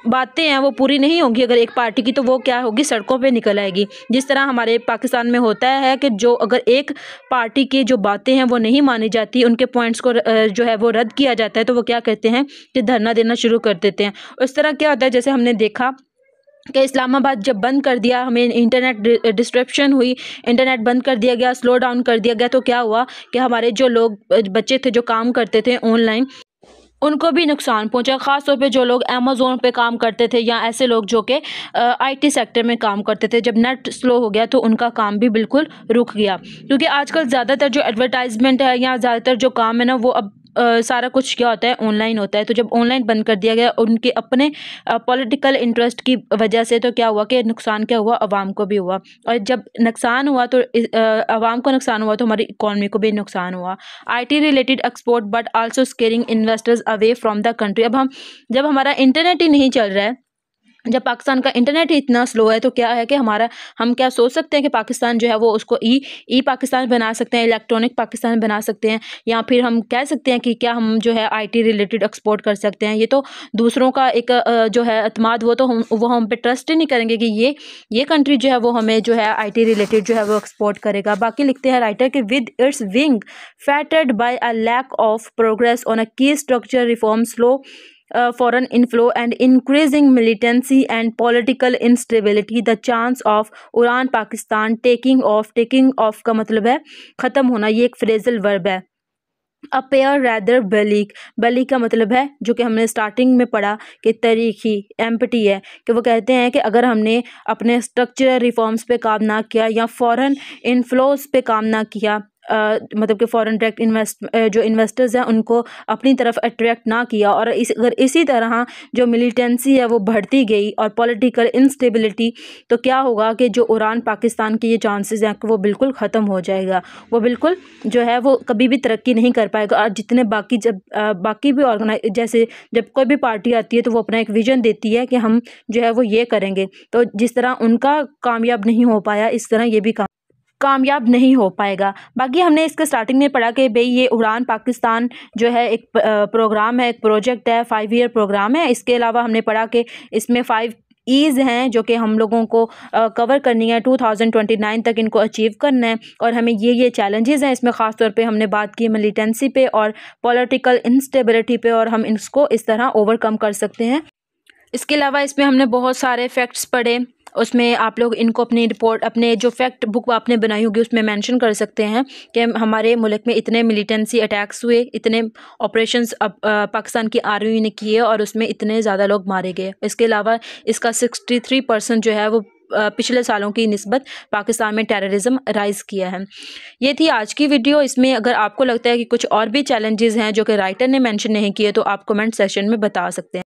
बातें हैं वो पूरी नहीं होंगी अगर एक पार्टी की, तो वो क्या होगी, सड़कों पे निकल आएगी। जिस तरह हमारे पाकिस्तान में होता है कि जो अगर एक पार्टी की जो बातें हैं वो नहीं मानी जाती, उनके पॉइंट्स को जो है वो रद्द किया जाता है, तो वो क्या करते हैं कि धरना देना शुरू कर देते हैं। उस तरह क्या होता है, जैसे हमने देखा कि इस्लामाबाद जब बंद कर दिया, हमें इंटरनेट डिस्ट्रप्शन हुई, इंटरनेट बंद कर दिया गया, स्लो डाउन कर दिया गया, तो क्या हुआ कि हमारे जो लोग बच्चे थे जो काम करते थे ऑनलाइन, उनको भी नुकसान पहुंचा। ख़ास तौर पे जो लोग अमेज़ोन पे काम करते थे या ऐसे लोग जो कि आईटी सेक्टर में काम करते थे, जब नेट स्लो हो गया तो उनका काम भी बिल्कुल रुक गया। क्योंकि आजकल ज़्यादातर जो एडवर्टाइजमेंट है या ज़्यादातर जो काम है ना, वो अब सारा कुछ क्या होता है, ऑनलाइन होता है। तो जब ऑनलाइन बंद कर दिया गया उनके अपने पॉलिटिकल इंटरेस्ट की वजह से, तो क्या हुआ कि नुकसान क्या हुआ, आवाम को भी हुआ। और जब नुकसान हुआ तो आवाम को नुकसान हुआ तो हमारी इकॉनमी को भी नुकसान हुआ। IT related export but also squaring investors away from the country. अब हम जब हमारा इंटरनेट ही नहीं चल रहा है, जब पाकिस्तान का इंटरनेट ही इतना स्लो है तो क्या है कि हम क्या सोच सकते हैं कि पाकिस्तान जो है वो उसको ई पाकिस्तान बना सकते हैं, इलेक्ट्रॉनिक पाकिस्तान बना सकते हैं, या फिर हम कह सकते हैं कि क्या हम जो है आईटी रिलेटेड एक्सपोर्ट कर सकते हैं। ये तो दूसरों का एक जो है अतमाद, वो हम पे ट्रस्ट ही नहीं करेंगे कि ये कंट्री जो है वो हमें जो है आईटी रिलेटेड जो है वो एक्सपोर्ट करेगा। बाकी लिखते हैं राइटर कि with its wing fated by a lack of progress on a key structure reform, slow foreign inflow and increasing militancy and political instability, the chance of उड़ान पाकिस्तान टेकिंग ऑफ का मतलब है ख़त्म होना। ये एक फ्रेजल वर्ब है। अपेयर रैदर बलीक, बलीक का मतलब है जो कि हमने स्टार्टिंग में पढ़ा कि तरीखी एम्पटी है, कि वो कहते हैं कि अगर हमने अपने स्ट्रक्चरल रिफॉर्म्स पे काम ना किया या फॉरेन इन्फ्लोज पे काम ना किया, मतलब कि फॉरेन डायरेक्ट जो इन्वेस्टर्स हैं उनको अपनी तरफ अट्रैक्ट ना किया, और अगर इसी तरह जो मिलिटेंसी है वो बढ़ती गई और पॉलिटिकल इंस्टेबिलिटी, तो क्या होगा कि जो उड़ान पाकिस्तान के ये चांसेस हैं कि वो बिल्कुल ख़त्म हो जाएगा। वो बिल्कुल जो है वो कभी भी तरक्की नहीं कर पाएगा। और जितने बाकी भी जैसे जब कोई भी पार्टी आती है तो वो अपना एक विजन देती है कि हम जो है वो ये करेंगे, तो जिस तरह उनका कामयाब नहीं हो पाया इस तरह ये भी कामयाब नहीं हो पाएगा। बाकी हमने इसके स्टार्टिंग में पढ़ा कि भाई ये उड़ान पाकिस्तान जो है एक प्रोग्राम है, एक प्रोजेक्ट है, 5 ईयर प्रोग्राम है। इसके अलावा हमने पढ़ा कि इसमें 5 ईज़ हैं जो कि हम लोगों को कवर करनी है, 2029 तक इनको अचीव करना है, और हमें ये चैलेंजेस हैं। इसमें ख़ास तौर पे हमने बात की मिलिटेंसी पे और पॉलिटिकल इंस्टेबिलिटी पे, और हम इसको इस तरह ओवरकम कर सकते हैं। इसके अलावा इसमें हमने बहुत सारे फैक्ट्स पढ़े, उसमें आप लोग इनको अपनी रिपोर्ट, अपने जो फैक्ट बुक आपने बनाई होगी उसमें मेंशन कर सकते हैं कि हमारे मुल्क में इतने मिलिटेंसी अटैक्स हुए, इतने ऑपरेशंस पाकिस्तान की आर्मी ने किए और उसमें इतने ज़्यादा लोग मारे गए। इसके अलावा इसका 63% जो है वो पिछले सालों की निस्बत पाकिस्तान में टेररिज्म राइज़ किया है। ये थी आज की वीडियो। इसमें अगर आपको लगता है कि कुछ और भी चैलेंजेस हैं जो कि राइटर ने मेंशन नहीं किए तो आप कमेंट सेक्शन में बता सकते हैं।